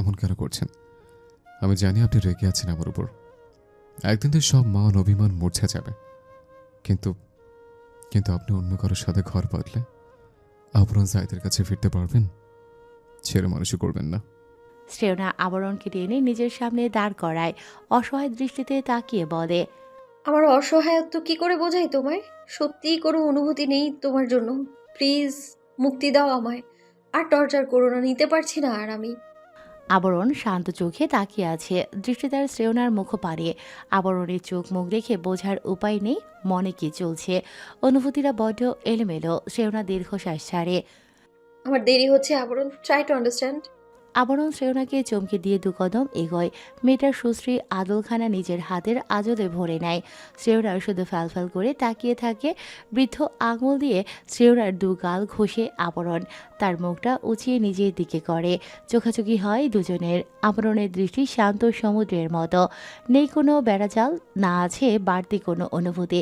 এমন কেন করছেন? আমি জানি আপনি রেগে আছেন আমার উপর। একদিন তো সব মান অভিমান মূর্ছা যাবে। কিন্তু কিন্তু আপনি অন্য কারোর সাথে ঘর বাঁধলে আবরণ জাহিদের কাছে ফিরতে পারবেন? ছেড়ে মানুষই করবেন না। শ্রেয়না আবরণকে টেনে নিজের সামনে দাঁড় করায়, অসহায় দৃষ্টিতে তাকিয়ে বলে, আমার অসহায়ত্ব কি করে বোঝাই তোমায়? সত্যিই কোনো অনুভূতি নেই তোমার জন্য। প্লিজ মুক্তি দাও আমায়। আর টর্চার করো না, নিতে পারছি না আর আমি। আবরণ শান্ত চোখে তাকিয়ে আছে, দৃষ্টি তার শ্রেয়নার মুখপানে। আবরণের চোখ মুখ দেখে বোঝার উপায় নেই মনে কি চলছে। অনুভূতিরা বড্ড এলোমেলো। শ্রেয়না দীর্ঘশ্বাস ছাড়ে। আমার দেরি হচ্ছে আবরণ, ট্রাই টু আন্ডারস্ট্যান্ড। আবরণ শ্রেয়নাকে চমকে দিয়ে দুকদম এগোয়। মেয়েটার সুশ্রী আদলখানা নিজের হাতের আজলে ভরে নেয়। শ্রেয়নার শুধু ফ্যালফ্যাল করে তাকিয়ে থাকে। বৃদ্ধ আঙুল দিয়ে শ্রেয়নার দু গাল ঘষে আবরণ তার মুখটা উঁচিয়ে নিজের দিকে করে। চোখাচোখি হয় দুজনের। আবরণের দৃষ্টি শান্ত সমুদ্রের মতো। নেই কোনো বেড়াজাল, না আছে বাড়তি কোনো অনুভূতি।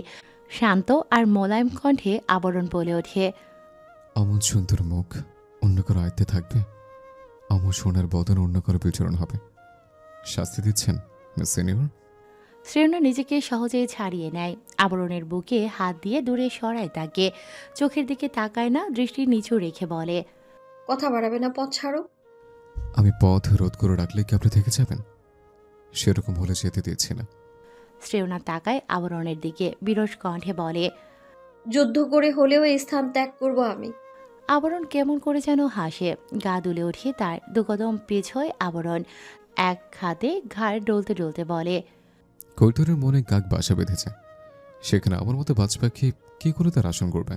শান্ত আর মোলায়েম কণ্ঠে আবরণ বলে ওঠে, অমন সুন্দর মুখ অন্য কারো আয়ত্তে থাকবে? অমন সোনার বদন অন্য কারো বিচরণ হবে? শাস্তি দিচ্ছেন মিস সিনিয়র? শ্রেয়না নিজেকে সহজেই ছাড়িয়ে নেয়। আবরণের বুকে হাত দিয়ে দূরে সরায় তাকে। চোখের দিকে তাকায় না, দৃষ্টি নিচু রেখে বলে, কথা বাড়াবে না, পথ ছাড়ো। আমি পথ রোধ করে রাখলে কি আপনি থেকে যাবেন? সেরকম হলে যেতে দিচ্ছি না। শ্রেয়না তাকায় আবরণের দিকে, বিরস কণ্ঠে বলে। যুদ্ধ করে হলেও এই স্থান ত্যাগ করব আমি। আবরণ কেমন করে যেন হাসে। গা দুলে ওঠে তার। দুকদম পেছয় আবরণ। এক হাতে ঘাড় ডলতে ডলতে বলে, কৈতরের মনে কাক বাসা বেঁধেছে, সেখানে আমার মতো বাজ পাখি কি করে তার আসন করবে?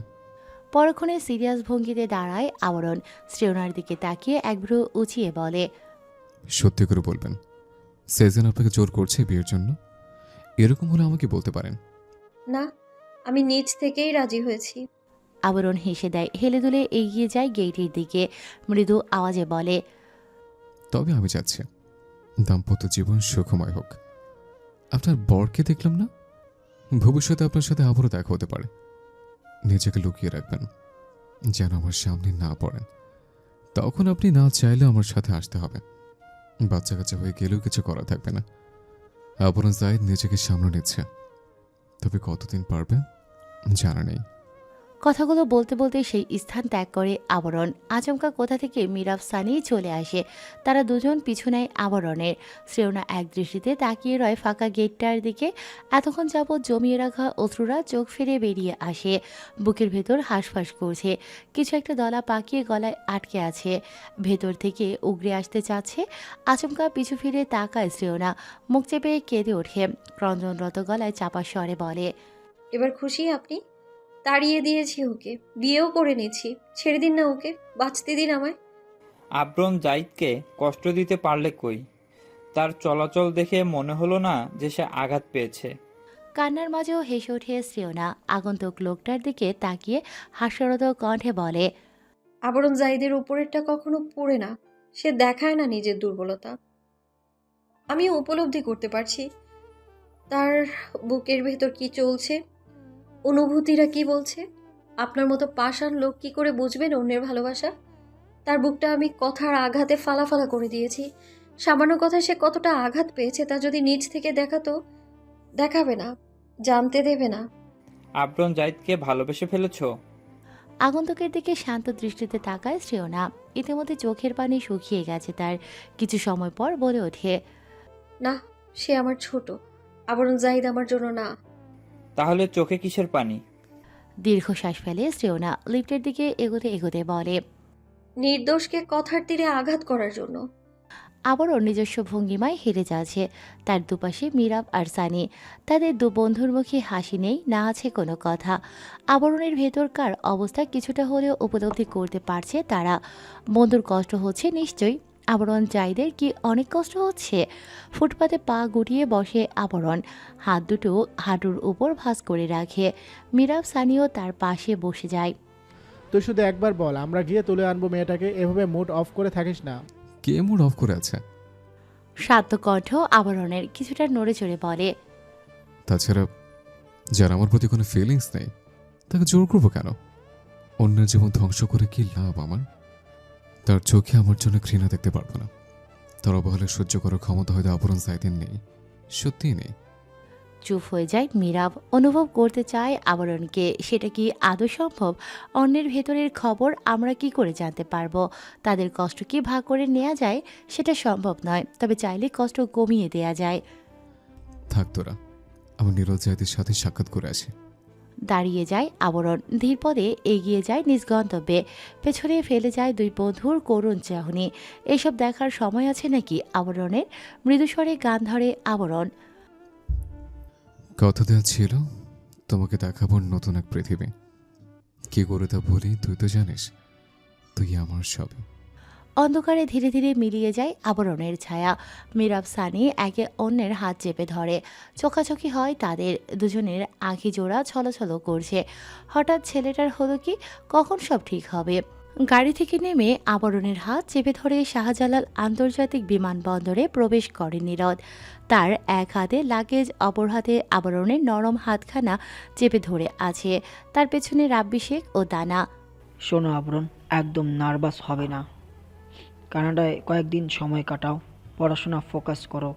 পরক্ষণে সিরিয়াস ভঙ্গিতে দাঁড়ায় আবরণ। শ্রেয়নার দিকে তাকিয়ে এক ভ্রু উঁচিয়ে বলে, সত্যি করে বলবেন, সেজন আপনাকে জোর করছে বিয়ের জন্য? এরকম হলে আমাকে বলতে পারেন। না, আমি নিজ থেকেই রাজি হয়েছি। আবরণ হেসে দেয়, হেলে দুলে এগিয়ে যায় গেটের দিকে। মৃদু আওয়াজে বলে, তবে আমি চাচ্ছি দাম্পত্য জীবন সুখময় হোক। আপনার বরকে দেখলাম না, ভবিষ্যতে আপনার সাথে আবারও দেখা হতে পারে। নিজেকে লুকিয়ে রাখবেন, যেন আমার সামনে না পড়েন। তখন আপনি না চাইলে আমার সাথে আসতে হবে। বাচ্চা কাচ্চা হয়ে গেলেও কিছু করা থাকবে না। আবরণ জাহিদ নিজেকে সামনে নিচ্ছে, তবে কতদিন পারবে জানা নেই। কথাগুলো বলতে বলতে সেই স্থান ত্যাগ করে আবরণ। আচমকা কোথা থেকে মিরাব সানি চলে আসে। তারা দুজন পিছু নেয় আবরণের। শ্রেয়না এক দৃষ্টিতে তাকিয়ে রয় ফাঁকা গেটটার দিকে। এতক্ষণ যাবৎ জমিয়ে রাখা অশ্রুরা চোখ ফিরে বেরিয়ে আসে। বুকের ভেতর হাঁসফাঁস করছে। কিছু একটা দলা পাকিয়ে গলায় আটকে আছে। ভেতর থেকে উগরে আসতে চাচ্ছে। আচমকা পিছু ফিরে তাকায় শ্রেয়না। মুখ চেপে কেঁদে ওঠে। ক্রন্দনরত গলায় চাপা স্বরে বলে, এবার খুশি আপনি? তাড়িয়ে দিয়েছি ওকে, বিয়েও করে নিয়েছি। ছেড়ে দিন না ওকে, বাঁচতে দিন আমায়। আবরণ জাহিদকে কষ্ট দিতে পারলে কই? তার চলাচল দেখে মনে হলো না যে সে আঘাত পেয়েছে। কান্নার মাঝেও হেসে ওঠে শ্রেয়না। আগন্তুক লোকটার দিকে তাকিয়ে হাস্যরত কণ্ঠে বলে, আবরণ জাহিদের উপরেরটা কখনো পড়ে না। সে দেখায় না নিজের দুর্বলতা। আমি উপলব্ধি করতে পারছি তার বুকের ভেতর কি চলছে, অনুভূতিরা কি বলছে। আপনার মতো পাষাণ লোক কি করে বুঝবেন অন্যের ভালোবাসা? তার বুকটা আমি কথার আঘাতে ফালাফালা করে দিয়েছি। সামান্য কথায় সে কতটা আঘাত পেয়েছে তা যদি নিজ থেকে দেখাতো, দেখাবে না, জানতে দেবে না। আবরণ জাহিদকে ভালোবেসে ফেলেছো? আগন্তুকের দিকে শান্ত দৃষ্টিতে তাকায় শ্রেয়না। ইতিমধ্যে চোখের পানি শুকিয়ে গেছে তার। কিছু সময় পর বলে ওঠে, না, সে আমার ছোট। আবরণ জাহিদ আমার জন্য না। তাহলে চোখে কিসের পানি? দীর্ঘশ্বাস ফেলে শ্রেয়না লিফটের দিকে এগোতে এগোতে বলে, নির্দোষকে কথার তীরে আঘাত করার জন্য। আবারও নিজস্ব ভঙ্গিমায় হেরে যাচ্ছে। তার দুপাশে মিরাব আর সানি। তাদের দু বন্ধুর মুখে হাসি নেই, না আছে কোনো কথা। আবরণের ভেতরকার অবস্থা কিছুটা হলেও উপলব্ধি করতে পারছে তারা। বন্ধুর কষ্ট হচ্ছে নিশ্চয়ই। আবরণ জাহিদের কি অনেক কষ্ট হচ্ছে? ফুটপাতে পা গুটিয়ে বসে আবরণ। হাত দুটো হাঁটুর উপর ভাঁজ করে রাখে। মিরাব সানিও তার পাশে বসে যায়। তুই শুধু একবার বল, আমরা গিয়ে তুলে আনবো মেয়েটাকে। এভাবে মুড অফ করে থাকিস না। কে মুড অফ করে আছে? শান্ত কণ্ঠ আবরণের কিছুটা নড়ে চড়ে বলে, তাছাড়া যার আমার প্রতি কোনো ফিলিংস নেই তাকে জোর করবো কেন? অন্যের জীবন ধ্বংস করে কি লাভ আমার? তার চোখে আমার জন্য ঘৃণা দেখতে পারবো না। তার অবহেলা সহ্য করার ক্ষমতা হয়তো আবরণ জাহিদের নেই, সত্যিই নেই। চুপ হয়ে যায় মীরাব। অনুভব করতে চায় আবরণকে। সেটা কি আদৌ সম্ভব? অন্যের ভেতরের খবর আমরা কি করে জানতে পারবো? তাদের কষ্ট কি ভাগ করে নেওয়া যায়? সেটা সম্ভব নয়, তবে চাইলে কষ্ট কমিয়ে দেয়া যায়। থাক তোরা, আমার নীরজ জাহিদের সাথে সাক্ষাৎ করে আসি। দাঁড়িয়ে যায় আবরণ। ধীরপদে এগিয়ে যায় নিজ গন্তব্যে। পেছনে ফেলে যায় দুই বন্ধুর করুণ চাহনি। এসব দেখার সময় আছে নাকি আবরণের? মৃদুস্বরে গান ধরে আবরণ। কথা দেওয়া ছিল তোমাকে দেখাবো নতুন এক পৃথিবী। কি করে তা বলি তুই তো জানিস, তুই আমার সব। অন্ধকারে ধীরে ধীরে মিলিয়ে যায় আবরণের ছায়া। মীরাব সানি একে অন্যের হাত চেপে ধরে। চোখাচোখি হয় তাদের। দুজনের আঁখি জোড়া ছলছল করছে। হঠাৎ ছেলেটার হলো কি? কখন সব ঠিক হবে? গাড়ি থেকে নেমে আবরণের হাত চেপে ধরে শাহজালাল আন্তর্জাতিক বিমানবন্দরে প্রবেশ করে নীরদ। তার এক হাতে লাগেজ, অপর হাতে আবরণের নরম হাতখানা চেপে ধরে আছে। তার পেছনে রাব্বি শেখ ও দানা। শোনো আবরণ, একদম নার্ভাস হবে না। কানাডায় কয়েকদিন সময় কাটাও, পড়াশোনা ফোকাস করো।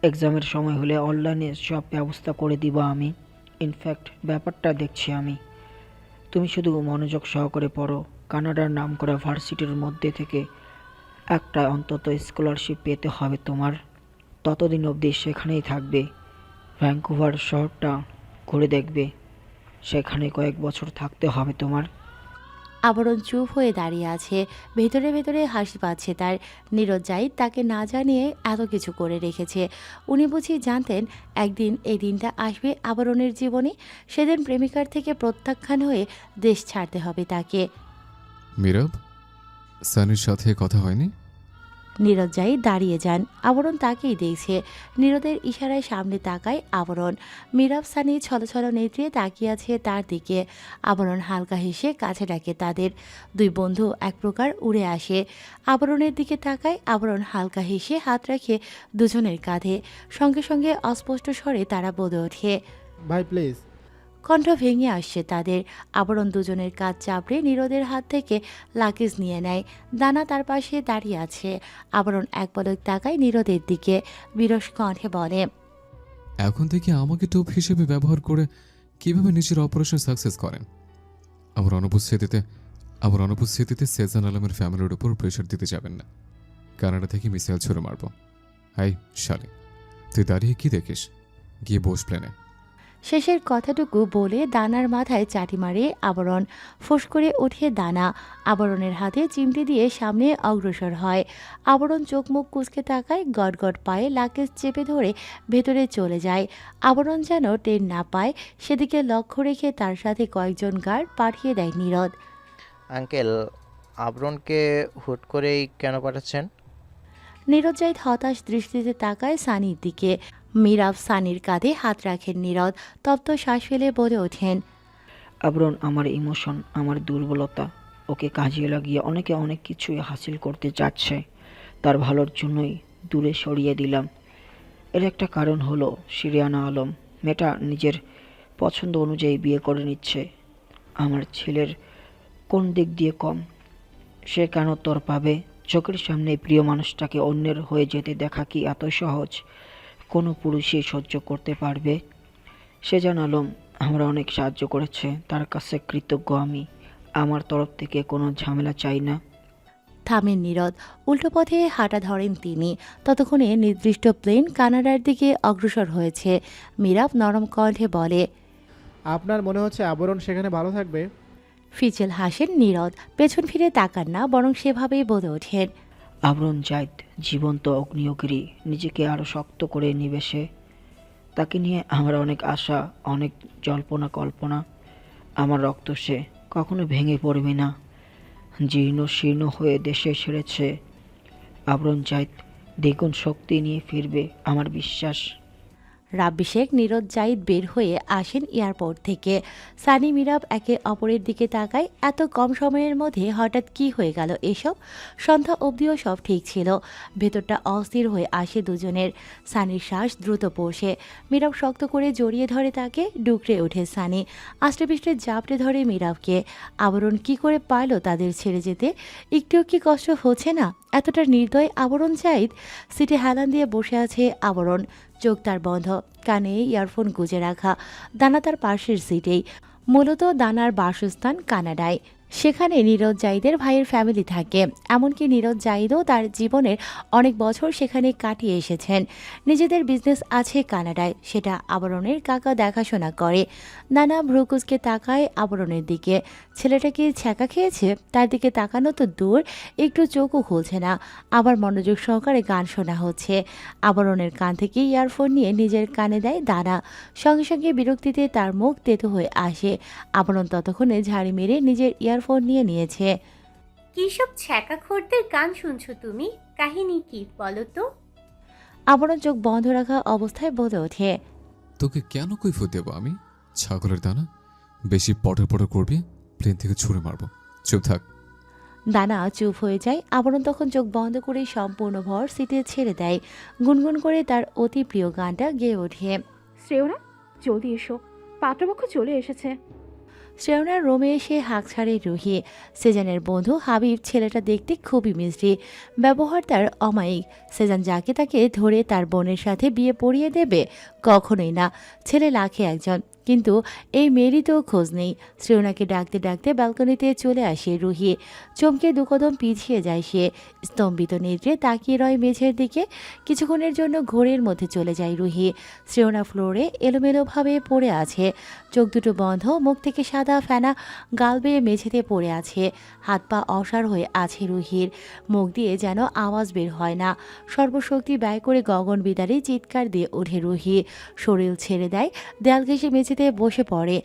এক্সামের সময় হলে অনলাইনে সব ব্যবস্থা করে দিব আমি। ইনফ্যাক্ট ব্যাপারটা দেখছি আমি। তুমি শুধু মনোযোগ সহকারে পড়ো। কানাডার নামকরা ভার্সিটির মধ্যে থেকে একটা অন্তত স্কলারশিপ পেতে হবে তোমার। ততদিন অবধি সেখানেই থাকবে। ভ্যাঙ্কুভার শহরটা ঘুরে দেখবে। সেখানে কয়েক বছর থাকতে হবে তোমার। আবরণ চুপ হয়ে দাঁড়িয়ে আছে। ভেতরে ভেতরে হাসি পাচ্ছে তার। নীরজ জাহিদ তাকে না জানিয়ে এত কিছু করে রেখেছে। উনি বুঝি জানতেন একদিন এই দিনটা আসবে আবরণের জীবনে। সেদিন প্রেমিকার থেকে প্রত্যাখ্যান হয়ে দেশ ছাড়তে হবে তাকে। মীরাব, সানির সাথে কথা হয়নি? নীরজ জাহিদ দাঁড়িয়ে যান। আবরণ তাকেই দেখছে। নীরদের ইশারায় সামনে তাকায় আবরণ। মীরাব সানি ছলছল নেত্রে তাকিয়ে আছে তার দিকে। আবরণ হালকা হেসে কাছে ডাকে তাদের। দুই বন্ধু এক প্রকার উড়ে আসে। আবরণের দিকে তাকায়। আবরণ হালকা হেসে হাত রাখে দুজনের কাঁধে। সঙ্গে সঙ্গে অস্পষ্ট স্বরে তারা বলে ওঠে। ভাই প্লিজ। কণ্ঠ ভেঙে আসছে তাদের। আবরণ দুজনের কাজ চাপড়ে নীরদের হাত থেকে লাগেজ নিয়ে নেয়। দানা তার পাশে দাঁড়িয়ে আছে। আবরণ এক পলক তাকায় নীরদের দিকে। বিরস কণ্ঠে বলে, এখন থেকে আমাকে টোপ হিসেবে ব্যবহার করে কিভাবে নিজের অপারেশন সাকসেস করেন? আমার অনুপস্থিতিতে সেজান আলমের ফ্যামিলির উপর প্রেশার দিতে যাবেন না। কানাডা থেকে মিসাইল ছুড়ে মারব। হাই শালে, তুই দাঁড়িয়ে কি দেখিস? গিয়ে বস প্লেনে। শেষের কথাটুকু বলে দানার মাথায় চাটি মারে আবরণ। ফোঁস করে ওঠে দানা। আবরণের হাতে চিমটি দিয়ে সামনে অগ্রসর হয়। আবরণ চোখ মুখ কুঁচকে তাকায়। গটগট পায়ে লাগেজ চেপে ধরে ভেতরে চলে যায়। আবরণ যেন টের না পায় সেদিকে লক্ষ্য রেখে তার সাথে কয়েকজন গার্ড পাঠিয়ে দেয় নীরদ। আঙ্কেল, আবরণকে হুট করেই কেন পাঠাচ্ছেন? নীরদ জাহিদ হতাশ দৃষ্টিতে তাকায় সানির দিকে। মীরাব সানির কাঁধে হাত রাখেন নীরদ। তপ্ত শ্বাস ফেলে বলে ওঠেন, আবরণ আমার ইমোশন, আমার দুর্বলতা। ওকে কাজে লাগিয়ে অনেকে অনেক কিছুই হাসিল করতে যাচ্ছে। তার ভালোর জন্যই দূরে সরিয়ে দিলাম। এর একটা কারণ হলো শিরিয়ানা আলম। মেয়েটা নিজের পছন্দ অনুযায়ী বিয়ে করে নিচ্ছে। আমার ছেলের কোন দিক দিয়ে কম? সে কেন তোর পাবে? চোখের সামনে প্রিয় মানুষটাকে অন্যের হয়ে যেতে দেখা কি এত সহজ? কোনো পুরুষই সহ্য করতে পারবে? সেজান আলম আমরা অনেক সাহায্য করেছে, তার কাছে কৃতজ্ঞ আমি। আমার তরফ থেকে কোনো ঝামেলা চাই না। থামেন নীরদ। উল্টো পথে হাঁটা ধরেন তিনি। ততক্ষণে নির্দিষ্ট প্লেন কানাডার দিকে অগ্রসর হয়েছে। মীরাব নরম কণ্ঠে বলে, আপনার মনে হচ্ছে আবরণ সেখানে ভালো থাকবে? ফিচেল হাসেন নীরদ। পেছন ফিরে তাকান না, বরং সেভাবেই বলে ওঠেন, আবরণ জাহিদ জীবন্ত অগ্নিয়গিরি, নিজেকে আরও শক্ত করে নিবে সে। তাকে নিয়ে আমার অনেক আশা, অনেক জল্পনা কল্পনা। আমার রক্ত সে কখনো ভেঙে পড়বে না। জীর্ণ শীর্ণ হয়ে দেশে ছেড়েছে। আবরণ জাহিদ দ্বিগুণ শক্তি নিয়ে ফিরবে, আমার বিশ্বাস। রাব্বি শেখ নীরদ জাহিদ বের হয়ে আসেন এয়ারপোর্ট থেকে। সানি মিরাব একে অপরের দিকে তাকায়। এত কম সময়ের মধ্যে হঠাৎ কি হয়ে গেল এসব? সন্ধ্যা অবধিও সব ঠিক ছিল। ভেতরটা অস্থির হয়ে আসে দুজনের। সানির শ্বাস দ্রুত পড়ছে। মিরাব শক্ত করে জড়িয়ে ধরে তাকে। ডুকরে ওঠে সানি। আষ্টেপৃষ্টে জাপটে ধরে মিরাবকে। আবরণ কি করে পারল তাদের ছেড়ে যেতে? একটুও কি কষ্ট হচ্ছে না? এতটা নির্দয় আবরণ জাহিদ। সিটে হেলান দিয়ে বসে আছে আবরণ। চোখ তার বন্ধ, কানে ইয়ারফোন গুজে রাখা। দানা তার পাশের সিটেই। মূলত দানার বাসস্থান কানাডায়। সেখানে নীরজ জাহিদের ভাইয়ের ফ্যামিলি থাকে। এমনকি নীরজ জাহিদও তার জীবনের অনেক বছর সেখানে কাটিয়ে এসেছেন। নিজেদের বিজনেস আছে কানাডায়, সেটা আবরণের কাকা দেখাশোনা করে। নানা ভ্রুকুচকে তাকায় আবরণের দিকে। ছেলেটা কি ছ্যাঁকা খেয়েছে? তার দিকে তাকানো তো দূর, একটু চোখও খুলছে না। আবার মনোযোগ সহকারে গান শোনা হচ্ছে। আবরণের কান থেকে ইয়ারফোন নিয়ে নিজের কানে দেয় দানা। সঙ্গে সঙ্গে বিরক্তিতে তার মুখ তেতো হয়ে আসে। আবরণ ততক্ষণে ঝাড়ি মেরে নিজের ইয়ারফোন নিয়ে নিয়েছে। কিসব ছ্যাঁকাখোরদের গান শুনছো তুমি? কাহিনী কি বলো তো? আবরণ চোখ বন্ধ রাখা অবস্থায় বলে ওঠে, তোকে কেন কৈফিয়ত দেবো আমি? ছাগলের দানা। বেশি পটর পটর করবি, প্লেন থেকে ছুঁড়ে মারবো। চুপ থাক। দানা চুপ হয়ে যায়। আবরণ তখন চোখ বন্ধ করে সম্পূর্ণ ভর সিটে ছেড়ে দেয়। গুনগুন করে তার অতি প্রিয় গানটা গেয়ে ওঠে। শ্রেয়না, জলদি এসো, পাত্রপক্ষ চলে এসেছে। শ্রেয়নার রোমে এসে হাঁক ছাড়ে রুহি। সেজানের বন্ধু হাবিব ছেলেটা দেখতে খুবই মিষ্টি। ব্যবহার তার অমায়িক। সেজান যাকে তাকে ধরে তার বোনের সাথে বিয়ে পড়িয়ে দেবে? কখনোই না। ছেলে লাখে একজন, কিন্তু এই মেয়েরই তো খোঁজ নেই। শ্রেয়নাকে ডাকতে ডাকতে ব্যালকনিতে চলে আসে রুহি। চমকে দুকদম পিছিয়ে যায় সে। স্তম্ভিত নেত্রে তাকিয়ে রয় মেঝের দিকে। কিছুক্ষণের জন্য ঘোরের মধ্যে চলে যায় রুহি। শ্রেয়না ফ্লোরে এলোমেলোভাবে পড়ে আছে। চোখ দুটো বন্ধ, মুখ থেকে সাদা ফেনা গাল বেয়ে মেঝেতে পড়ে আছে। হাত পা অসাড় হয়ে আছে রুহির। মুখ দিয়ে যেন আওয়াজ বের হয় না। সর্বশক্তি ব্যয় করে গগন বিদারে চিৎকার দিয়ে ওঠে রুহি। শরীর ছেড়ে দেয়, দেয়াল ঘেঁষে মেঝেতে বসে পড়ে।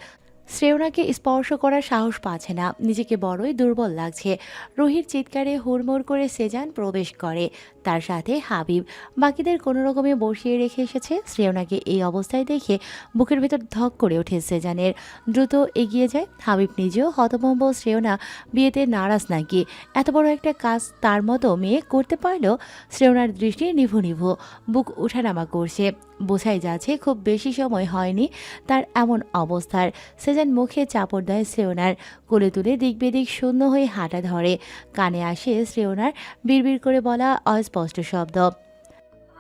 শ্রেয়নাকে স্পর্শ করার সাহস পাচ্ছে না। নিজেকে বড়ই দুর্বল লাগছে। রুহির চিৎকারে হুড়মুড় করে সেজান প্রবেশ করে, তার সাথে হাবিব। বাকিদের কোনো রকমে বসিয়ে রেখে এসেছে। শ্রেয়নাকে এই অবস্থায় দেখে বুকের ভেতর ধক করে ওঠে সেজানের। দ্রুত এগিয়ে যায়। হাবিব নিজেও হতভম্ব। শ্রেয়না বিয়েতে নারাজ নাকি? এত বড় একটা কাজ তার মতো মেয়ে করতে পারল? শ্রেয়নার দৃষ্টি নিভু নিভু, বুক উঠানামা করছে। বোঝাই যাচ্ছে খুব বেশি সময় হয়নি তার এমন অবস্থার। সেজান মুখে চাপড় দেয় শ্রেয়নার। কোলে তুলে দিক বেদিক শূন্য হয়ে হাঁটা ধরে। কানে আসে শ্রেয়নার বিড়বিড় করে বলা অস্পষ্ট শব্দ।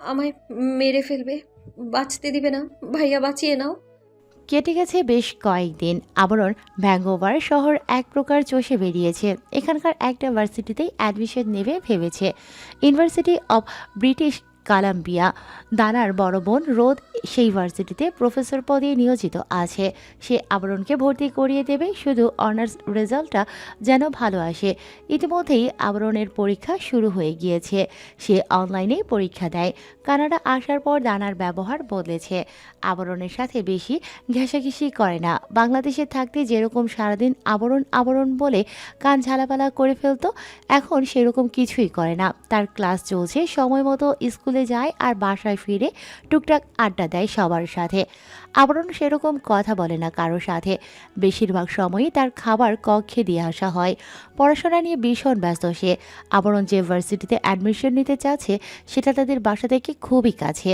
আমায় মেরে ফেলবে, বাঁচতে দিবে না, ভাইয়া বাঁচিয়ে নাও। কেটে গেছে বেশ কয়েকদিন। আবরণ ভ্যাঙ্কোভার শহর এক প্রকার চষে বেরিয়েছে। এখানকার একটা ভার্সিটিতেই অ্যাডমিশন নেবে ভেবেছে, ইউনিভার্সিটি অব ব্রিটিশ কলাম্বিয়া। দানার বড় বোন রোদ সেই ভার্সিটিতে প্রফেসর পদে নিয়োজিত আছে। সে আবরণকে ভর্তি করিয়ে দেবে, শুধু অনার্স রেজাল্টটা যেন ভালো আসে। ইতিমধ্যেই আবরণের পরীক্ষা শুরু হয়ে গিয়েছে। সে অনলাইনেই পরীক্ষা দেয়। কানাডা আসার পর দানার ব্যবহার বদলেছে। আবরণের সাথে বেশি ঘেঁষাঘেঁষি করে না। বাংলাদেশে থাকতে যেরকম সারাদিন আবরণ আবরণ বলে কান ঝালাপালা করে ফেলতো, এখন সেরকম কিছুই করে না। তার ক্লাস চলছে, সময় মতো স্কুলে যায় আর বাসায় ফিরে টুকটাক আড্ডা দেয় সবার সাথে। আবরণ সেরকম কথা বলে না কারোর সাথে। বেশিরভাগ সময়ই তার খাবার কক্ষে দিয়ে আসা হয়। পড়াশোনা নিয়ে ভীষণ ব্যস্ত সে। আবরণ যে ভার্সিটিতে অ্যাডমিশন নিতে চাচ্ছে সেটা তাদের বাসা থেকে খুবই কাছে।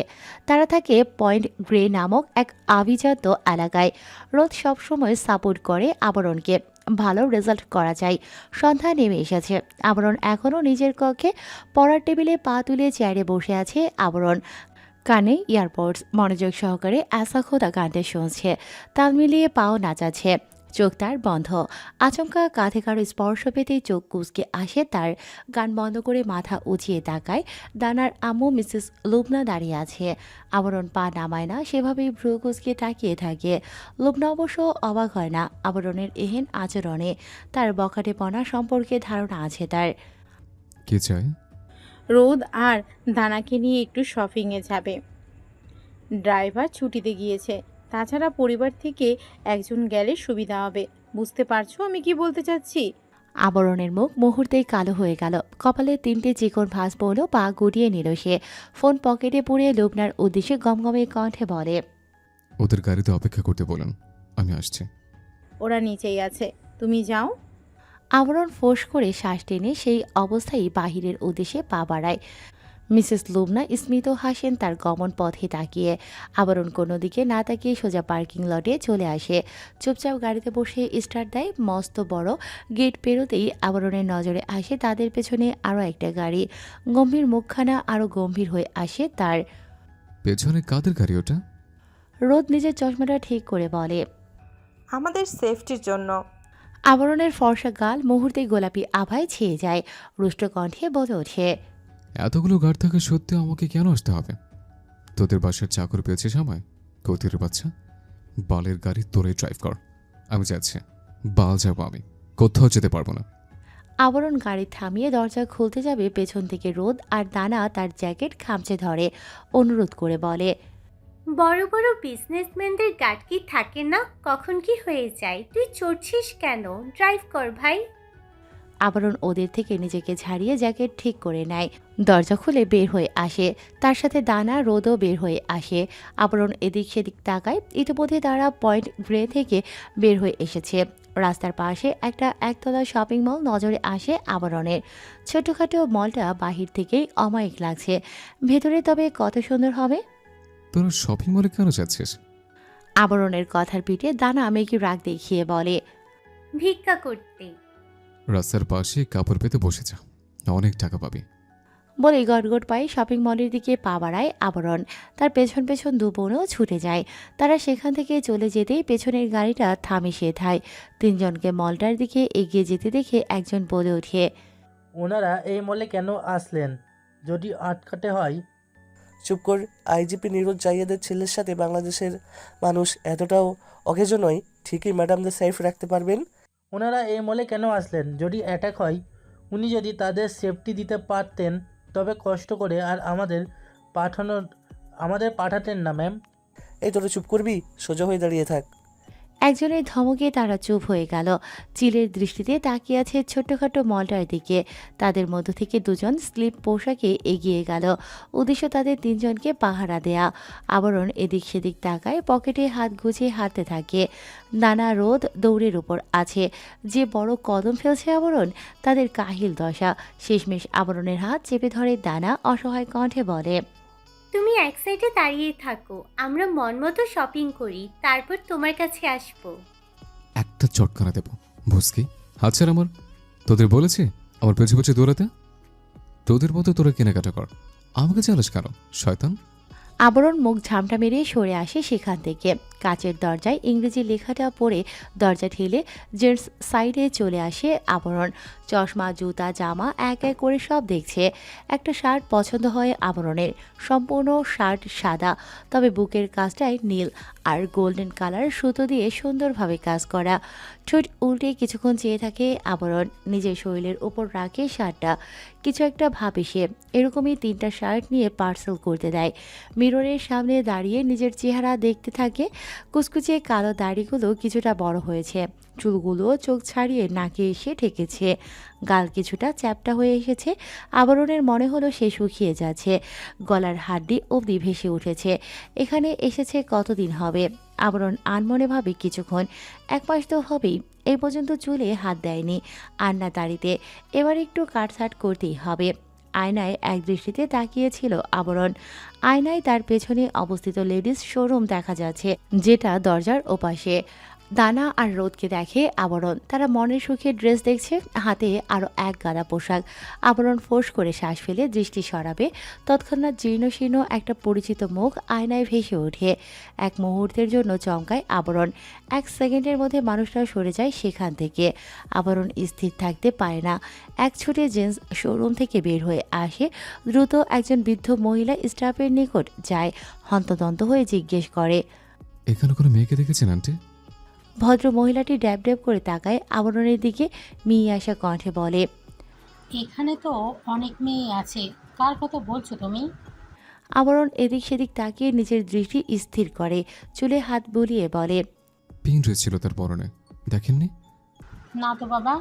তারা থাকে পয়েন্ট গ্রে নামক এক আভিজাত্য এলাকায়। রোদ সবসময় সাপোর্ট করে আবরণকে, ভালো রেজাল্ট করা যায়। সন্ধ্যা নেমে এসেছে। আবরণ এখনও নিজের কক্ষে পড়ার টেবিলে পা তুলে চেয়ারে বসে আছে। আবরণ কানে ইয়ারপডস, মনোযোগ সহকারে আশা খোদা গানটা শুনছে। তাল মিলিয়ে পাও নাচাচ্ছে। চোখ তার বন্ধ। আচমকা কাঁধে কারো স্পর্শ পেতেই চোখ কুঁচকে আসে তার। গান বন্ধ করে মাথা উঁচিয়ে তাকায়। দানার আম্মু মিসেস লুবনা দাঁড়িয়ে আছে। আবরণ পা নামায় না, সেভাবেই ভ্রু কুঁচকে তাকিয়ে থাকে। লুবনা অবশ্য অবাক হয় না আবরণের এহেন আচরণে। তার বখাটেপনা সম্পর্কে ধারণা আছে তার। কে চাই? রোদ আর দানাকে নিয়ে একটু শপিংয়ে যাবে। ড্রাইভার ছুটিতে গিয়েছে। তাছাড়া পরিবার থেকে একজন গেলে সুবিধা হবে। বুঝতে পারছো আমি কি বলতে চাচ্ছি? আবরণের মুখ মুহূর্তেই কালো হয়ে গেল। কপালে 3টে চিকন ভাঁজ পড়ল। পা গুটিয়ে নিল সে। ফোন পকেটে পুড়ে লুবনার উদ্দেশ্যে গমগমে কণ্ঠে বলে, ওদের গাড়িতে অপেক্ষা করতে বলেন, আমি আসছি। ওরা নিচেই আছে, তুমি যাও। আবরণ ফোঁস করে শ্বাস টেনে সেই অবস্থায় বাহিরের উদ্দেশ্যে পা বাড়ায়। মিসেস লুবনা স্মিত হাসেন তার গমন পথে তাকিয়ে। আবরণ কোনো দিকে না তাকিয়ে সোজা পার্কিং লটে চলে আসে। চুপচাপ গাড়িতে বসে স্টার্ট দেয়। মস্ত বড় গেট পেরোতেই আবরণের নজরে আসে তাদের পেছনে আরও একটা গাড়ি। গম্ভীর মুখখানা আরও গম্ভীর হয়ে আসে তার। পেছনে কাদের গাড়ি ওটা? রোদ নিজের চশমাটা ঠিক করে বলে। আমাদের সেফটির জন্য। আবরণের ফর্সা গাল মুহূর্তেই গোলাপি আভায় ছেয়ে যায়। রুষ্ট কণ্ঠে বলে ওঠে, এতগুলো গাড়ি থাকা সত্ত্বেও আমাকে কেন আসতে হবে? তোদের বাসার চাকর পেয়েছিস আমায়? কতির বাচ্চা, বালের গাড়ি তোরে ড্রাইভ কর। আমি যাচ্ছি, বাল যাবো আমি, কোথাও যেতে পারবো না। আবরণ গাড়ি থামিয়ে দরজা খুলতে যাবে, পেছন থেকে রোদ আর দানা তার জ্যাকেট খামচে ধরে অনুরোধ করে বলে, বড় বড় বিজনেসম্যানদের গার্ড কি থাকে না? কখন কি হয়ে যায়? তুই চড়ছিস কেন? ড্রাইভ কর ভাই। আবরণ ওদের থেকে নিজেকে ছাড়িয়ে জ্যাকেট ঠিক করে নেয়। দরজা খুলে বের হয়ে আসে, তার সাথে দানা রোদও বের হয়ে আসে। আবরণ এদিক সেদিক তাকায়। ইতিমধ্যে তারা পয়েন্ট গ্রে থেকে বের হয়ে এসেছে। রাস্তার পাশে একটা একতলা শপিং মল নজরে আসে আবরণের। ছোটখাটো মলটা বাহির থেকেই অমায়িক লাগছে, ভেতরে তবে কত সুন্দর হবে। তোরা শপিং মলে কেন যাচ্ছিস? আবরণের কথার পিঠে দানা মেকি রাগ দেখিয়ে বলে, ভিক্ষা করতে। রাস্তার পাশে কাপড় পেতে বসে যা, অনেক টাকা পাবি। বলে গটগট পায়ে শপিং মলের দিকে পা বাড়ায় আবরণ। তার পেছন পেছন দু বোনও ছুটে যায়। তারা সেখান থেকে চলে যেতেই পেছনের গাড়িটা থামে সেথায়। তিনজনকে মলটার দিকে এগিয়ে যেতে দেখে একজন বলে ওঠে, ওনারা এই মলে কেন আসলেন? যদি আটকাতে হয়। চুপ কর। আইজিপি নিরোজ জাইয়াদের ছেলের সাথে বাংলাদেশের মানুষ এতটাও অকেজো নয়, ঠিকই ম্যাডামদের সেফ রাখতে পারবেন। ওনারা এই মলে কেন আসলেন? যদি অ্যাটাক হয়, উনি যদি তাদের সেফটি দিতে পারতেন তবে কষ্ট করে আর আমাদের পাঠাতেন না ম্যাম। এই তোরা চুপ করবি, সোজা হয়ে দাঁড়িয়ে থাক। একজনের ধমকে তারা চুপ হয়ে গেল। চিলের দৃষ্টিতে তাকিয়ে আছে ছোট্টখাটো মলটার দিকে। তাদের মধ্য থেকে দুজন স্লিপ পোশাকে এগিয়ে গেল। উদ্দেশ্য তাদের তিনজনকে পাহারা দেয়া। আবরণ এদিক সেদিক তাকায়, পকেটে হাত গুছিয়ে হাঁটতে থাকে। নানা রোদ দৌড়ের উপর আছে। যে বড় কদম ফেলছে আবরণ, তাদের কাহিল দশা। শেষমেশ আবরণের হাত চেপে ধরে দানা অসহায় কণ্ঠে বলে, তুমি এক সাইডে দাঁড়িয়ে থাকো, আমরা মন মতো শপিং করি, তারপর তোমার কাছে আসবো। একটা চটকানা দেবো ভুসকি, হাত ছাড় আমার। তোদের বলেছি আমার পেছু পেছু দৌড়াতে? তোদের মতো তোরা কেনাকাটা কর, আমাকে চালাস কেন শয়তান? আবরণ মুখ ঝামটা মেরে সরে আসে সেখান থেকে। কাচের দরজায় ইংরেজি লেখাটা পড়ে দরজা ঠেলে জেন্টস সাইডে চলে আসে আবরণ। চশমা, জুতা, জামা এক এক করে সব দেখছে। একটা শার্ট পছন্দ হয় আবরণের। সম্পূর্ণ শার্ট সাদা, তবে বুকের কাজটাই নীল আর গোল্ডেন কালার সুতো দিয়ে সুন্দরভাবে কাজ করা। ঠোঁট উল্টে কিছুক্ষণ চেয়ে থাকে আবরণ। নিজের শরীরের উপর রাখে শার্টটা। কিছু একটা ভাবে সে। এরকমই 3টা শার্ট নিয়ে পার্সেল করতে দেয়। মিররের সামনে দাঁড়িয়ে নিজের চেহারা দেখতে থাকে। কুচকুচে কালো দাড়িগুলো কিছুটা বড় হয়েছে, চুলগুলো চোখ ছাড়িয়ে নাকে এসে ঠেকেছে, গাল কিছুটা চ্যাপটা হয়ে এসেছে। আবরণের মনে হলো সে শুকিয়ে যাচ্ছে, গলার হাড্ডি অবধি ভেসে উঠেছে। এখানে এসেছে কতদিন হবে? আবরণ আনমনে ভাবে কিছুক্ষণ, 1 মাস তো হবেই। এই পর্যন্ত চুলে হাত দেয়নি, আর না দাড়িতে। এবার একটু কাটছাট করতেই হবে। আয়নায় এক দৃষ্টিতে তাকিয়েছিল আবরণ। আয়নায় তার পেছনে অবস্থিত লেডিস শোরুম দেখা যাচ্ছে, যেটা দরজার ওপাশে। দানা আর রোদকে দেখে আবরণ। তারা মনের সুখে ড্রেস দেখছে, হাতে আরও এক গাদা পোশাক। আবরণ ফোঁস করে শ্বাস ফেলে দৃষ্টি সরাবে, তৎক্ষণাৎ জীর্ণশীর্ণ একটা পরিচিত মুখ আয়নায় ভেসে ওঠে। এক মুহূর্তের জন্য চমকায় আবরণ। 1 সেকেন্ডের মধ্যে মানুষটা সরে যায় সেখান থেকে। আবরণ স্থির থাকতে পারে না। এক ছুটে জেন্টস শোরুম থেকে বের হয়ে আসে। দ্রুত একজন বৃদ্ধ মহিলা স্টাফের নিকট যায়। হন্তদন্ত হয়ে জিজ্ঞেস করে, এখানে কোনো মেয়েকে দেখেছেন আন্টি? ভদ্র মহিলাটি ড্যাব ড্যাব করে তাকায় আবরণের দিকে। মিয়ে আসা কণ্ঠে বলে, এখানে তো অনেক মেয়ে আছে, কার কথা বলছো তুমি? আবরণ এদিক সেদিক তাকিয়ে নিজের দৃষ্টি স্থির করে, চুলে হাত বুলিয়ে বলে, পিন ছিল তার পরনে, দেখেননি? না তো বাবা।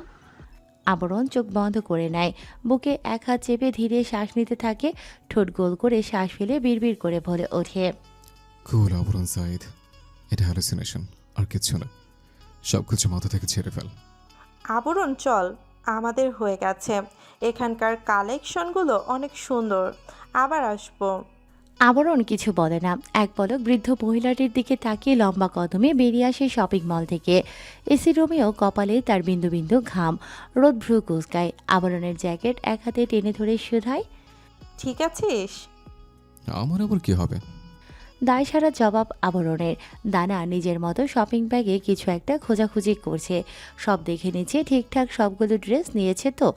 আবরণ চোখ বন্ধ করে নেয়, বুকে এক হাত চেপে ধীরে শ্বাস নিতে থাকে। ঠোঁট গোল করে শ্বাস ফেলে বিড়বিড় করে বলে ওঠে, কুল আবরণ সাইদ, এটা হ্যালুসিনেশন, আর কিচ্ছু না। সব কিছু মাথা থেকে ছেড়ে ফেল। আবরণ চল, আমাদের হয়ে গেছে। এখানকার কালেকশনগুলো অনেক সুন্দর, আবার আসবো। আবরণ কিছু বলে না, এক পলক বৃদ্ধ মহিলাটির দিকে তাকিয়ে লম্বা কদমে বেরিয়ে আসে শপিং মল থেকে। এসি রুমেও কপালে তার বিন্দু বিন্দু ঘাম, রোদ ভ্রু কুচকায়। আবরণের জ্যাকেট এক হাতে টেনে ধরে শুধায়, ঠিক আছিস? আমার আবার কি হবে? দায় সারা জবাব আবরণের। দানা নিজের মতো শপিং ব্যাগে কিছু একটা খোঁজাখুঁজি করছে। সব দেখে নিচ্ছে ঠিকঠাক সবগুলো ড্রেস নিয়েছে তো।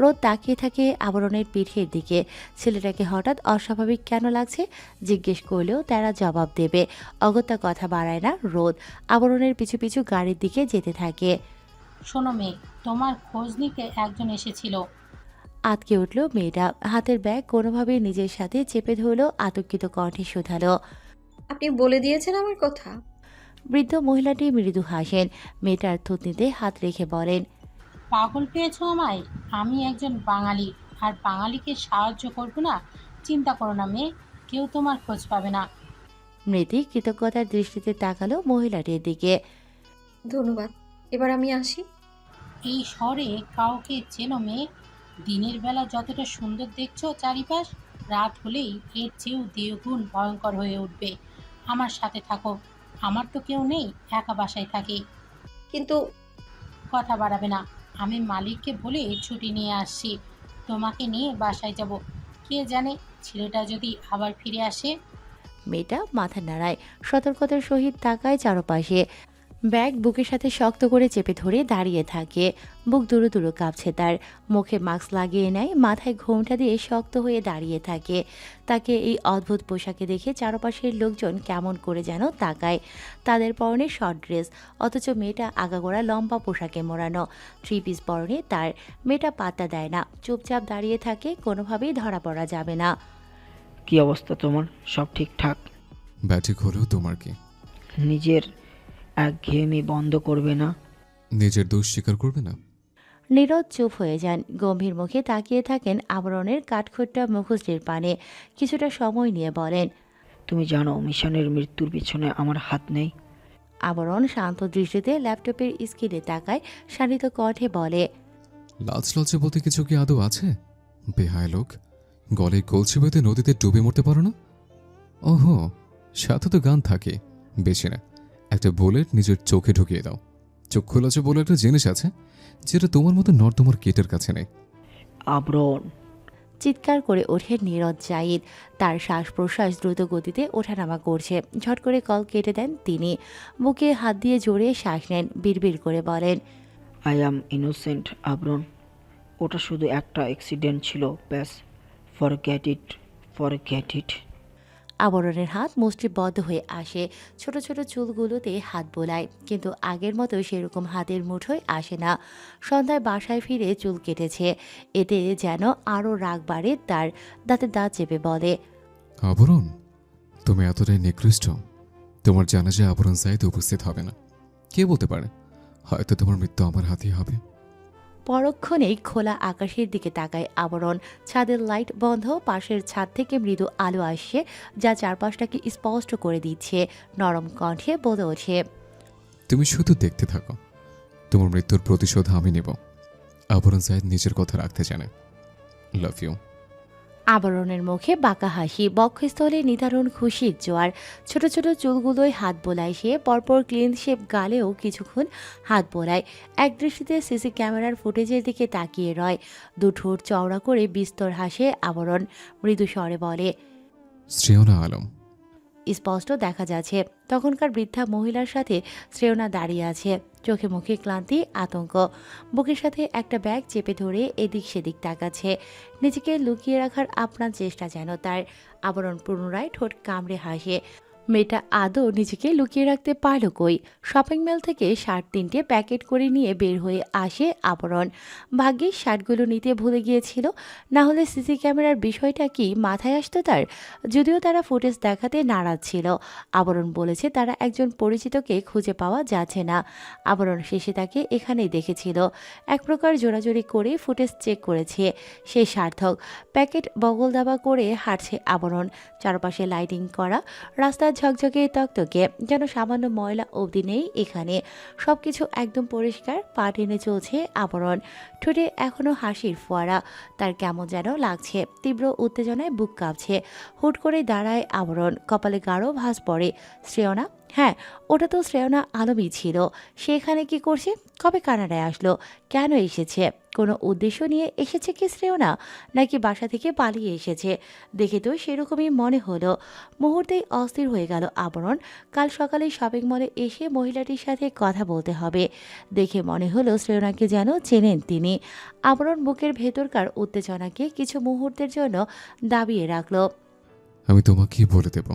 রোদ তাকিয়ে থাকে আবরণের পিঠের দিকে। ছেলেটাকে হঠাৎ অস্বাভাবিক কেন লাগছে জিজ্ঞেস করলেও তারা জবাব দেবে। অগত্যা কথা বাড়ায় না রোদ। আবরণের পিছু পিছু গাড়ির দিকে যেতে থাকে। শোনো মেঘ, তোমার খোঁজ নিতে একজন এসেছিল। আতকে উঠল মেয়েটা, হাতের ব্যাগ কোনোভাবে নিজের সাথে চেপে ধরল, আতঙ্কিত কণ্ঠে শোধালো, আপনি বলে দিয়েছেন আমার কথা? বৃদ্ধ মহিলাটি মৃদু হাসেন। মেয়েটার থুতনিতে হাত রেখে বলেন, পাগল পেয়েছো আমায়? আমি একজন বাঙালি, আর বাঙালিকে সাহায্য করবো না? চিন্তা করো না মেয়ে, কেউ তোমার খোঁজ পাবে না। মৃতি কৃতজ্ঞতার দৃষ্টিতে তাকালো মহিলাটির দিকে। ধন্যবাদ, এবার আমি আসি। এই শহরে কাউকে চেনো মেয়ে? দিনের বেলা যতটা সুন্দর দেখছো চারিপাশ, রাত হলেই এর চেয়েও দ্বিগুণ ভয়ঙ্কর হয়ে উঠবে। আমার সাথে থাকো। আমার তো কেউ নেই, একা বাসায় থাকি। কিন্তু কথা বাড়াবে না। আমি মালিককে বলে ছুটি নিয়ে আসছি, তোমাকে নিয়ে বাসায় যাব। কে জানে ছেলেটা যদি আবার ফিরে আসে। মেয়েটা মাথা নাড়ায়, সতর্কতার সহিত তাকায় চারপাশে। ব্যাগ বুকের সাথে শক্ত করে চেপে ধরে দাঁড়িয়ে থাকে। বুক দুরু দুরু কাঁপছে তার। মুখে মাস্ক লাগিয়ে নেয়, মাথায় ঘোমটা দিয়ে শক্ত হয়ে দাঁড়িয়ে থাকে। তাকে এই অদ্ভুত পোশাকে দেখে চারপাশের লোকজন কেমন করে যেন তাকায়। তাদের পরনে শর্ট ড্রেস, অথচ মেয়েটা আগাগোড়া লম্বা পোশাকে মোড়ানো। 3 পিস পরনে তার। মেয়েটা পাত্তা দেয় না, চুপচাপ দাঁড়িয়ে থাকে, কোনোভাবেই ধরা পড়া যাবে না। কি অবস্থা তোমার? সব ঠিকঠাক? ব্যাটিক হলেও তোমার কি? নিজের একঘেয়েমি বন্ধ করবে না? নিজের দোষ স্বীকার করবে না? নীরদ চুপ হয়ে যান, গম্ভীর মুখে তাকিয়ে থাকেন আবরণের কাঠখোট্টা মুখোশটির পানে। কিছুটা সময় নিয়ে বলেন, তুমি জানো মিশনের মৃত্যুর পিছনে আমার হাত নেই? আবরণ শান্ত দৃষ্টিতে ল্যাপটপের স্ক্রিনে তাকায়, শানিত কণ্ঠে বলে, লাজ লজ্জা বলতে কিছু কি আদৌ আছে? বেহায় লোক, গলে কলসি বেঁধে নদীতে ডুবে মরতে পারো না? ওহো, সাথে তো গান থাকে, বেশি না। একটা বুলেট নিজের চোখে ঢুকিয়ে দাও। চক্ষু লজ্জা বলে একটা জিনিস আছে, যেটা তোমার মতো নর্দমার কেটের কাছে নেই। আবরণ! চিৎকার করে ওঠে নীরদ জাহিদ। তার শ্বাস প্রশ্বাস দ্রুত গতিতে ওঠানামা করছে। ঝট করে কল কেটে দেন তিনি। বুকে হাত দিয়ে জোরে শ্বাস নেন, বিড়বিড় করে বলেন, আই অ্যাম ইনোসেন্ট আবরণ। ওটা শুধু একটা অ্যাক্সিডেন্ট ছিল, ব্যাস। Forget it, forget it. আবরণের হাত মুষ্টিবদ্ধ হয়ে আসে, ছোট ছোট চুলগুলোতে হাত বোলায়, কিন্তু আগের মতো সেরকম হাতের মুঠোয় আসে না। সন্ধ্যায় বাসায় ফিরে চুল কেটেছে, এতে যেন আরও রাগ বাড়ে তার। দাঁতে দাঁত চেপে বলে, আবরণ, তুমি এতটাই নিকৃষ্ট, তোমার জানাজায় আবরণ জাহিদ উপস্থিত হবে না। কে বলতে পারে, হয়তো তোমার মৃত্যু আমার হাতেই হবে। পরক্ষণেই খোলা আকাশের দিকে তাকায় আবরণ। ছাদের লাইট বন্ধ, পাশের ছাদ থেকে মৃদু আলো আসছে, যা চারপাশটাকে স্পষ্ট করে দিচ্ছে। নরম কণ্ঠে বলে ওঠে, তুমি শুধু দেখতে থাকো, তোমার মৃত্যুর প্রতিশোধ আমি নেব। আবরণ জাহিদ নিজের কথা রাখতে জানে। Love you. আবরণের মুখে বাঁকা হাসি, বক্ষস্থলে নিদারুণ খুশির জোয়ার। ছোট ছোট চুলগুলোয় হাত বোলায় সে, পরপর ক্লিন শেপ গালেও কিছুক্ষণ হাত বোলায়। একদৃষ্টিতে সিসি ক্যামেরার ফুটেজের দিকে তাকিয়ে রয়। দুঠোঁট চওড়া করে বিস্তর হাসে আবরণ, মৃদু স্বরে বলে, শ্রেয়না আলম। স্পষ্ট দেখা যাচ্ছে তখনকার বৃদ্ধা মহিলার সাথে শ্রেয়না দাঁড়িয়ে আছে, চোখে মুখে ক্লান্তি, আতঙ্ক। বুকের সাথে একটা ব্যাগ চেপে ধরে এদিক সেদিক তাকাচ্ছে। নিজেকে লুকিয়ে রাখার আপনার চেষ্টা যেন তার। আবরণ পুনরায় ঠোঁট কামড়ে হাসে। মেয়েটা আদৌ নিজেকে লুকিয়ে রাখতে পারল কই? শপিং মল থেকে শার্ট 3টে প্যাকেট করে নিয়ে বের হয়ে আসে আবরণ। ভাগ্যিস শার্টগুলো নিতে ভুলে গিয়েছিল, না হলে সিসি ক্যামেরার বিষয়টা কি মাথায় আসতো তার? যদিও তারা ফুটেজ দেখাতে নারাজ ছিল। আবরণ বলেছে তারা একজন পরিচিতকে খুঁজে পাওয়া যাচ্ছে না। আবরণ শেষে তাকে এখানেই দেখেছিল। এক প্রকার জোরাজোরি করে ফুটেজ চেক করেছে, সে সার্থক। প্যাকেট বগল দাবা করে হাঁটছে আবরণ। চারপাশে লাইটিং করা রাস্তা ঝকঝকে তকতকে, যেন সামান্য ময়লা অবধি নেই এখানে। সবকিছু একদম পরিষ্কার। পা টেনে চলছে আবরণ, ঠোঁটে এখনো হাসির ফোয়ারা। তার কেমন যেন লাগছে, তীব্র উত্তেজনায় বুক কাঁপছে। হুট করে দাঁড়ায় আবরণ, কপালে গাঢ় ভাঁজ পড়ে। শ্রেয়না, হ্যাঁ ওটা তো শ্রেয়না আলমই ছিল। সে এখানে কি করছে? কবে কানাডায় আসলো? কেন এসেছে? কোনো উদ্দেশ্য নিয়ে এসেছে কি শ্রেয়না, নাকি বাসা থেকে পালিয়ে এসেছে? দেখে তো সেরকমই মনে হলো। মুহূর্তেই অস্থির হয়ে গেল আবরণ। কাল সকালে শপিং মলে এসে মহিলাটির সাথে কথা বলতে হবে। দেখে মনে হলো শ্রেয়নাকে যেন চেনেন তিনি। আবরণ বুকের ভেতরকার উত্তেজনাকে কিছু মুহূর্তের জন্য দাবিয়ে রাখল। আমি তোমাকেই বলে দেব,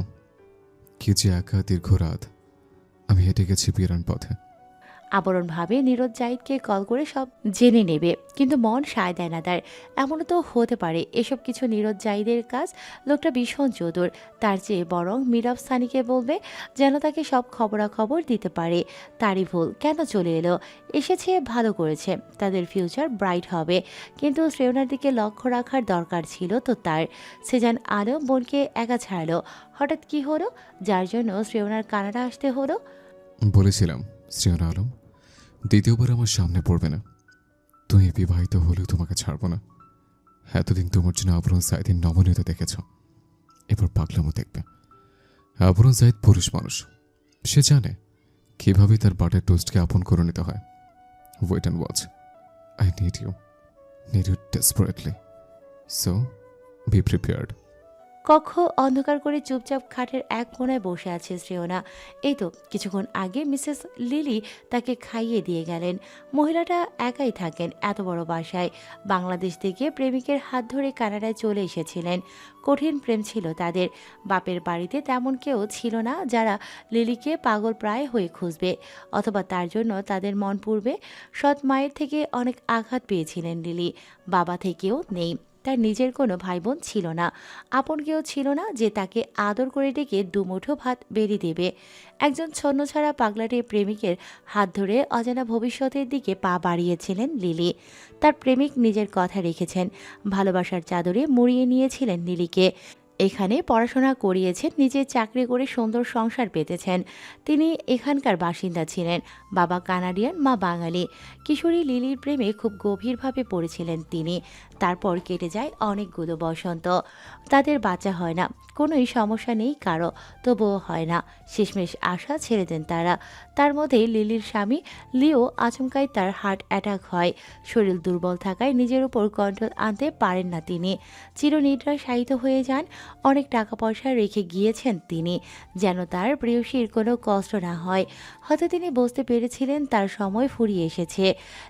কি যে একা দীর্ঘ রাত আমি হেঁটে গেছি বিরান পথে। আবরণ ভাবে নীরজ জাহিদকে কল করে সব জেনে নেবে, কিন্তু মন সায় দেয় না তার। এমনও তো হতে পারে এসব কিছু নীরজ জাহিদের কাজ। লোকটা ভীষণ চতুর। তার চেয়ে বরং মীরাব সানিকে বলবে, যেন তাকে সব খবরাখবর দিতে পারে। তারই ভুল, কেন চলে এলো? এসেছে ভালো করেছে, তাদের ফিউচার ব্রাইট হবে। কিন্তু শ্রেয়নার দিকে লক্ষ্য রাখার দরকার ছিল তো তার। সেজান আলম বোনকে একা ছাড়লো, হঠাৎ কি হলো যার জন্য শ্রেয়নার কানাডা আসতে হলো? বলেছিলাম শ্রেয়না আলম দ্বিতীয়বার আমার সামনে পড়বে না। তুমি বিবাহিত হলেও তোমাকে ছাড়ব না। এতদিন তোমার জন্য আবরণ সাইদের নমনীয়তা দেখেছ, এবার পাগলামো দেখবে। আবরণ সাইদ পুরুষ মানুষ, সে জানে কিভাবে তার বাটার টোস্টকে আপন করে নিতে হয়। Wait and watch. I need you desperately, so be prepared. কক্ষ অন্ধকার করে চুপচাপ খাটের এক কোণায় বসে আছে শ্রেয়না। এই তো কিছুক্ষণ আগে মিসেস লিলি তাকে খাইয়ে দিয়ে গেলেন। মহিলাটা একাই থাকেন এত বড় বাসায়। বাংলাদেশ থেকে প্রেমিকের হাত ধরে কানাডায় চলে এসেছিলেন। কঠিন প্রেম ছিল তাদের। বাপের বাড়িতে তেমন কেউ ছিল না যারা লিলিকে পাগল প্রায় হয়ে খুঁজবে, অথবা তার জন্য তাদের মন পূর্বে। সৎ মায়ের থেকে অনেক আঘাত পেয়েছিলেন লিলি। বাবা থেকেও নেই, তার নিজের কোনো ভাই বোন ছিল না, আপন কেউ ছিল না যে তাকে আদর করে ডেকে দুমুঠো ভাত বেরিয়ে দেবে। একজন ছন্নছাড়া পাগলাটে প্রেমিকের হাত ধরে অজানা ভবিষ্যতের দিকে পা বাড়িয়েছিলেন লিলি। তার প্রেমিক নিজের কথা রেখেছেন, ভালোবাসার চাদরে মুড়িয়ে নিয়েছিলেন লিলিকে। এখানে পড়াশোনা করিয়েছেন, নিজে চাকরি করে সুন্দর সংসার পেতেছেন। তিনি এখানকার বাসিন্দা ছিলেন। বাবা কানাডিয়ান, মা বাঙালি। কিশোরী লিলির প্রেমে খুব গভীরভাবে পড়েছিলেন তিনি। তারপর কেটে যায় অনেকগুলো বসন্ত। তাদের বাচ্চা হয় না, কোনোই সমস্যা নেই কারো, তবুও হয় না। শেষমেশ আশা ছেড়ে দেন তারা। তার মধ্যে লিলির স্বামী লিও আচমকাই তার হার্ট অ্যাটাক হয়। শরীর দুর্বল থাকায় নিজের উপর কন্ট্রোল আনতে পারেন না তিনি। চিরনিদ্রা শায়িত হয়ে যান। অনেক টাকা পয়সা রেখে গিয়েছেন তিনি, যেন তার প্রেয়সীর কোনো কষ্ট না হয়। হয়তো তিনি বুঝতে পেরেছিলেন তার সময় ফুরিয়ে এসেছে।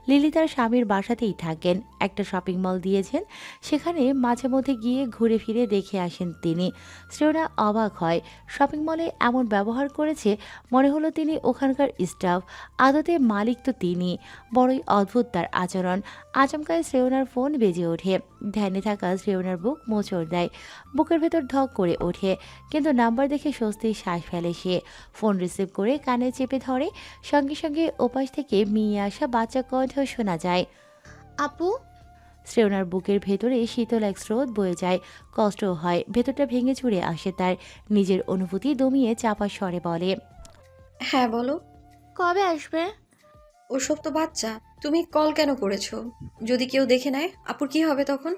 লিলি তার স্বামীর বাসাতেই থাকেন, একটা শপিং মল দিয়েছেন, সেখানে মাঝে মধ্যে গিয়ে ঘুরে ফিরে দেখে আসেন তিনি। শ্রেয়না অবাক হয়, শপিং মলে এমন ব্যবহার করেছে মনে হলো তিনি ওখানকার স্টাফ, আদতে মালিক তো তিনি। বড়ই অদ্ভুত তার আচরণ। আচমকায় শ্রেয়নার ফোন বেজে ওঠে। ধ্যানে থাকা শ্রেয়নার বুক মোচড় দেয়, বুকের ভেতর ধক করে ওঠে, কিন্তু নাম্বার দেখে স্বস্তির শ্বাস ফেলে সে। ফোন রিসিভ করে কানে চেপে ধরে। সঙ্গে সঙ্গে ওপাশ থেকে মিয়ে আসা বাচ্চা কণ্ঠ শোনা যায়। আপু। শ্রেয়নার বুকের ভেতরে শীতল এক স্রোত বয়ে যায়, কষ্ট হয়, ভেতরটা ভেঙে চুরে আসে তার। নিজের অনুভূতি দমিয়ে চাপা স্বরে বলে, হ্যাঁ বলো। কবে আসবে? ওসব তো বাচ্চা, তুমি কল কেন করেছো? যদি কেউ দেখে নেয় আপুর কি হবে তখন?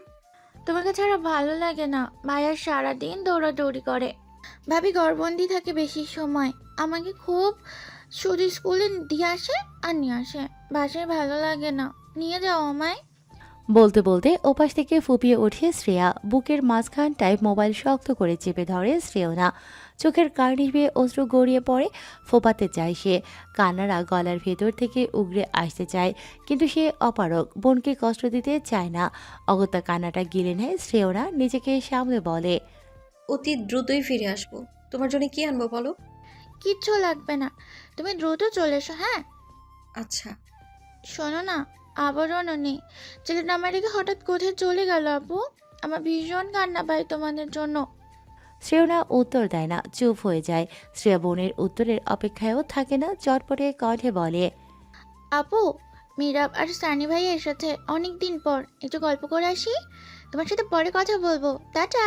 তোমাকে ছাড়া ভালো লাগে না। ভাইয়া সারাদিন দৌড়াদৌড়ি করে, ভাবি ঘরবন্দি থাকে বেশি সময়। আমাকে খুব শুধু স্কুলে দিয়ে আসে আর নিয়ে আসে, বাসায় ভালো লাগে না, নিয়ে যাও আমায়। বলতে বলতে ওপাশ থেকে ফুপিয়ে ওঠে শ্রেয়া। বুকের মাঝখানটায় মোবাইল শক্ত করে চেপে ধরে শ্রেয়না। চোখের কার্নিশ বেয়ে অশ্রু গড়িয়ে পড়ে। ফোপাতে চায় সে, কান্নারা গলার ভেতর থেকে উগড়ে আসতে চায়, কিন্তু সে অপারগ, বোনকে কষ্ট দিতে চায় না। অগত্যা কান্নাটা গিলে নেয় শ্রেয়না, নিজেকে সামলে বলে, অতি দ্রুতই ফিরে আসবো। তোমার জন্য কি আনবো বলো? কিচ্ছু লাগবে না, তুমি দ্রুত চলে এসো। হ্যাঁ আচ্ছা। শোনো না, আবরণও নেই। ছেলেটা আমার রেখে হঠাৎ কোথায় চলে গেল আপু। আমার ভীষণ কান্না পায় তোমাদের জন্য। শ্রেয়না উত্তর দেয় না, চুপ হয়ে যায়। শ্রেয়া বোনের উত্তরের অপেক্ষায়ও থাকে না, চটপটে কণ্ঠে বলে, আপু, মীরাব আর সানি ভাই এসেছে অনেক দিন পর, একটু গল্প করে আসি। তোমার সাথে পরে কথা বলবো, টাটা।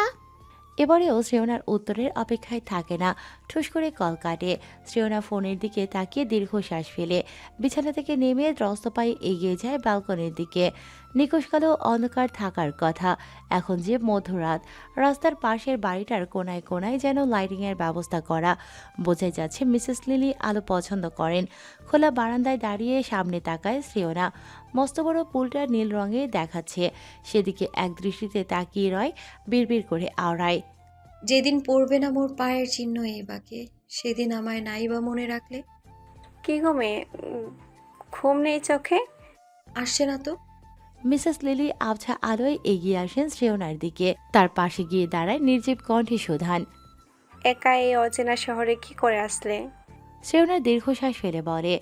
এবারেও শ্রেয়নার উত্তরের অপেক্ষায় থাকে না, ঠুস করে কল কাটে। শ্রেয়না ফোনের দিকে তাকিয়ে দীর্ঘশ্বাস ফেলে বিছানা থেকে নেমে দ্রস্ত পায়ে এগিয়ে যায় ব্যালকনির দিকে। নিকোষকালো অন্ধকার থাকার কথা, এখন যে মধ্যরাত। রাস্তার পাশের বাড়িটার কোনায় কোনায় যেন লাইটিংয়ের ব্যবস্থা করা। বোঝাই যাচ্ছে মিসেস লিলি আলো পছন্দ করেন। খোলা বারান্দায় দাঁড়িয়ে সামনে তাকায় শ্রেয়না। মস্ত বড় পুলটা নীল রঙে দেখাচ্ছে, সেদিকে এক দৃষ্টিতে তাকিয়ে রয়, বিড়বিড় করে আওড়ায়। যেদিন পড়বে না মোর পায়ের চিহ্ন এই বাঁকে, সেদিন আমায় নাই বা মনে রাখলে। কি গো মেয়ে, ঘুম নেই চোখে? আসছে না তো। মিসেস লিলি আবছা আলোয় এগিয়ে আসেন শ্রেয়নার দিকে। তার পাশে গিয়ে দাঁড়ায় নির্জীব কণ্ঠে সুধান। একা এই অচেনা শহরে কি করে আসলে? শ্রেয়না দীর্ঘশ্বাস ফেলে বলে,